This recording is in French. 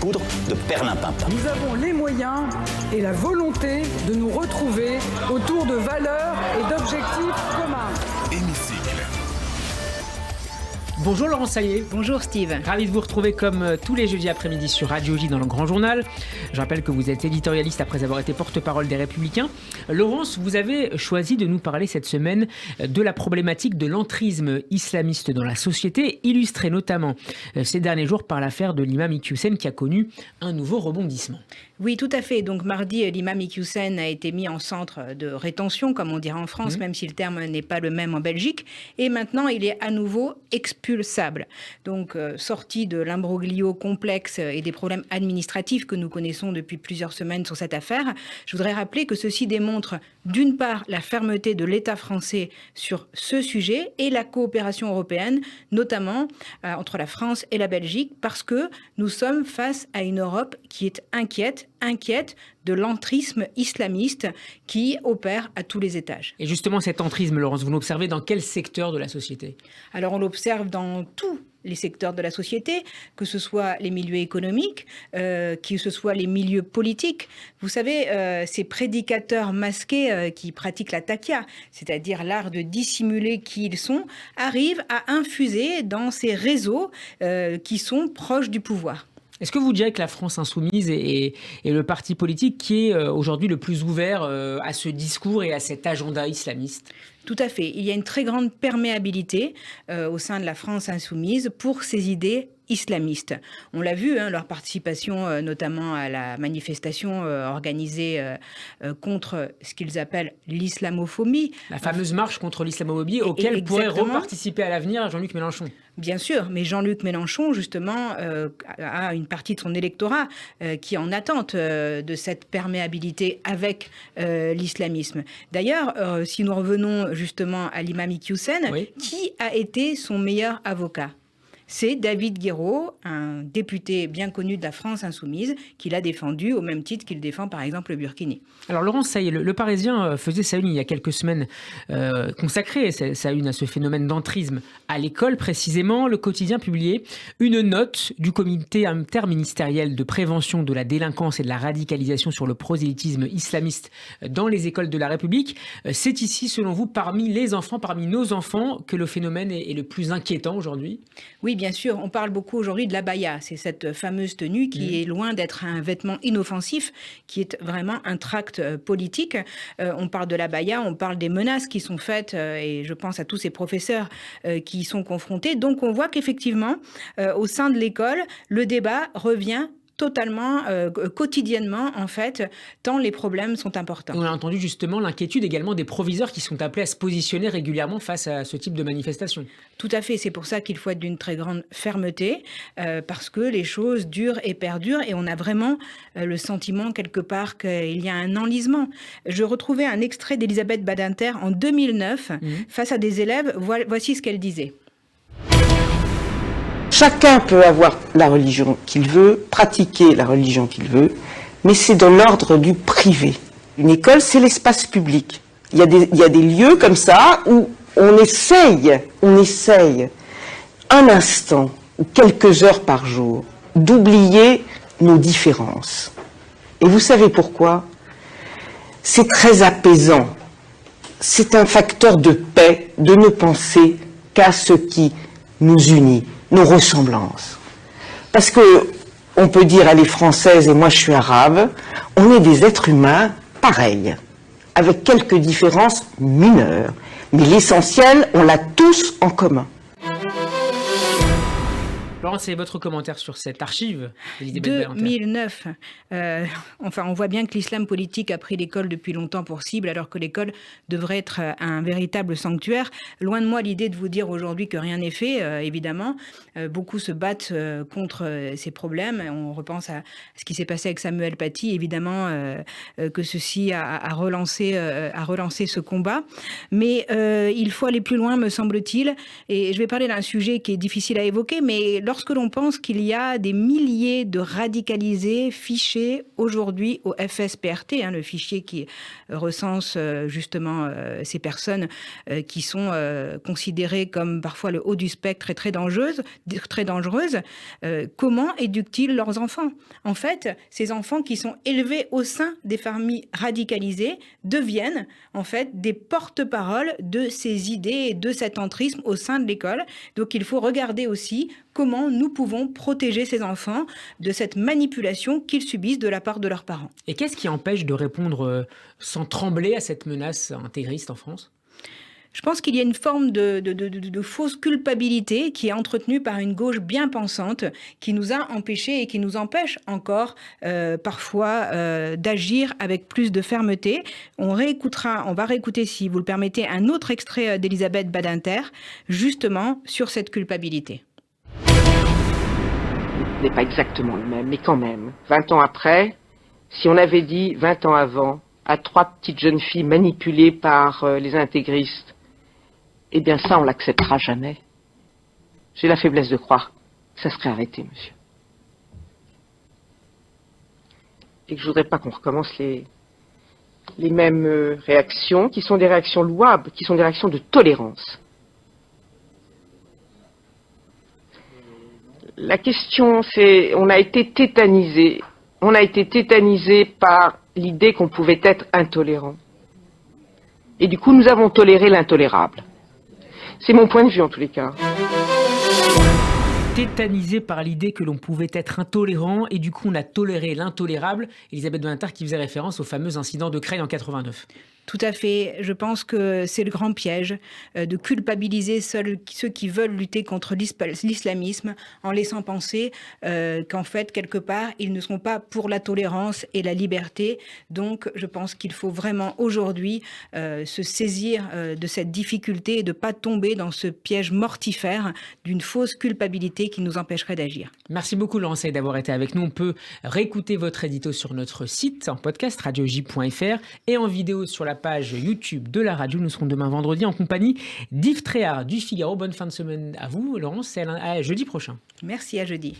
poudre de perlimpinpin. Nous avons les moyens et la volonté de nous retrouver autour de valeurs et d'objectifs communs. Hémicycle. Bonjour Laurence Saillet. Bonjour Steve. Ravi de vous retrouver comme tous les jeudis après-midi sur Radio J dans le Grand Journal. Je rappelle que vous êtes éditorialiste après avoir été porte-parole des Républicains. Laurence, vous avez choisi de nous parler cette semaine de la problématique de l'entrisme islamiste dans la société, illustrée notamment ces derniers jours par l'affaire de l'imam Iqiyoussen qui a connu un nouveau rebondissement. Oui, tout à fait. Donc mardi, l'imam Iqiyoussen a été mis en centre de rétention, comme on dirait en France, même si le terme n'est pas le même en Belgique. Et maintenant, il est à nouveau expulsable. Donc sorti de l'imbroglio complexe et des problèmes administratifs que nous connaissons depuis plusieurs semaines sur cette affaire, je voudrais rappeler que ceci démontre d'une part la fermeté de l'État français sur ce sujet et la coopération européenne, notamment entre la France et la Belgique, parce que nous sommes face à une Europe qui est inquiète de l'entrisme islamiste qui opère à tous les étages. Et justement, cet entrisme, Laurence, vous l'observez dans quel secteur de la société ? Alors, on l'observe dans tous les secteurs de la société, que ce soit les milieux économiques, que ce soit les milieux politiques. Vous savez, ces prédicateurs masqués qui pratiquent la taqiyya, c'est-à-dire l'art de dissimuler qui ils sont, arrivent à infuser dans ces réseaux qui sont proches du pouvoir. Est-ce que vous direz que la France insoumise est le parti politique qui est aujourd'hui le plus ouvert à ce discours et à cet agenda islamiste ? Tout à fait. Il y a une très grande perméabilité au sein de la France insoumise pour ces idées islamistes. On l'a vu, leur participation notamment à la manifestation organisée contre ce qu'ils appellent l'islamophobie. La fameuse marche contre l'islamophobie auquel pourrait reparticiper à l'avenir Jean-Luc Mélenchon. Bien sûr, mais Jean-Luc Mélenchon, justement, a une partie de son électorat qui est en attente de cette perméabilité avec l'islamisme. D'ailleurs, si nous revenons justement à l'imam Iqiyoussen, oui. Qui a été son meilleur avocat ? C'est David Guiraud, un député bien connu de la France insoumise, qui l'a défendu au même titre qu'il défend par exemple le Burkini. Alors Laurence, ça y est, le Parisien faisait sa une il y a quelques semaines, consacrée sa une à ce phénomène d'entrisme à l'école. Précisément, le quotidien publiait une note du comité interministériel de prévention de la délinquance et de la radicalisation sur le prosélytisme islamiste dans les écoles de la République. C'est ici, selon vous, parmi nos enfants, que le phénomène est le plus inquiétant aujourd'hui ? Oui, bien sûr, on parle beaucoup aujourd'hui de l'abaya. C'est cette fameuse tenue qui est loin d'être un vêtement inoffensif, qui est vraiment un tract politique. On parle de l'abaya, on parle des menaces qui sont faites, et je pense à tous ces professeurs qui y sont confrontés. Donc on voit qu'effectivement, au sein de l'école, le débat revient totalement, quotidiennement, en fait, tant les problèmes sont importants. On a entendu justement l'inquiétude également des proviseurs qui sont appelés à se positionner régulièrement face à ce type de manifestation. Tout à fait, c'est pour ça qu'il faut être d'une très grande fermeté, parce que les choses durent et perdurent, et on a vraiment le sentiment quelque part qu'il y a un enlisement. Je retrouvais un extrait d'Elisabeth Badinter en 2009, face à des élèves, voici ce qu'elle disait. Chacun peut avoir la religion qu'il veut, pratiquer la religion qu'il veut, mais c'est de l'ordre du privé. Une école, c'est l'espace public. Il y a des lieux comme ça où on essaye un instant ou quelques heures par jour d'oublier nos différences. Et vous savez pourquoi ? C'est très apaisant. C'est un facteur de paix de ne penser qu'à ce qui nous unit. Nos ressemblances. Parce que on peut dire, elle est française et moi je suis arabe, on est des êtres humains pareils, avec quelques différences mineures. Mais l'essentiel, on l'a tous en commun. Laurence, c'est votre commentaire sur cette archive 2009. On voit bien que l'islam politique a pris l'école depuis longtemps pour cible, alors que l'école devrait être un véritable sanctuaire. Loin de moi l'idée de vous dire aujourd'hui que rien n'est fait, évidemment. Beaucoup se battent contre ces problèmes. On repense à ce qui s'est passé avec Samuel Paty, évidemment, que ceci a relancé ce combat. Mais il faut aller plus loin, me semble-t-il. Et je vais parler d'un sujet qui est difficile à évoquer, mais lorsque l'on pense qu'il y a des milliers de radicalisés fichés aujourd'hui au FSPRT, le fichier qui recense justement ces personnes qui sont considérées comme parfois le haut du spectre et très dangereuses, comment éduquent-ils leurs enfants? En fait, ces enfants qui sont élevés au sein des familles radicalisées deviennent en fait des porte-parole de ces idées et de cet entrisme au sein de l'école. Donc il faut regarder aussi comment nous pouvons protéger ces enfants de cette manipulation qu'ils subissent de la part de leurs parents. Et qu'est-ce qui empêche de répondre sans trembler à cette menace intégriste en France ? Je pense qu'il y a une forme de fausse culpabilité qui est entretenue par une gauche bien pensante qui nous a empêchés et qui nous empêche encore parfois d'agir avec plus de fermeté. On va réécouter, si vous le permettez, un autre extrait d'Elisabeth Badinter, justement sur cette culpabilité. Ce n'est pas exactement le même, mais quand même. 20 ans après, si on avait dit 20 ans avant à 3 petites jeunes filles manipulées par les intégristes, eh bien ça, on l'acceptera jamais. J'ai la faiblesse de croire que ça serait arrêté, monsieur. Et que je voudrais pas qu'on recommence les mêmes réactions, qui sont des réactions louables, qui sont des réactions de tolérance. La question, c'est, on a été tétanisé par l'idée qu'on pouvait être intolérant. Et du coup, nous avons toléré l'intolérable. C'est mon point de vue en tous les cas. Tétanisé par l'idée que l'on pouvait être intolérant et du coup on a toléré l'intolérable. Elisabeth Badinter qui faisait référence au fameux incident de Creil en 89. Tout à fait. Je pense que c'est le grand piège de culpabiliser ceux qui veulent lutter contre l'islamisme en laissant penser qu'en fait, quelque part, ils ne seront pas pour la tolérance et la liberté. Donc, je pense qu'il faut vraiment aujourd'hui se saisir de cette difficulté et de ne pas tomber dans ce piège mortifère d'une fausse culpabilité qui nous empêcherait d'agir. Merci beaucoup Laurence Seyde d'avoir été avec nous. On peut réécouter votre édito sur notre site en podcast radioj.fr et en vidéo sur la page YouTube de la radio. Nous serons demain vendredi en compagnie d'Yves Tréhard du Figaro. Bonne fin de semaine à vous, Laurence, et à jeudi prochain. Merci, à jeudi.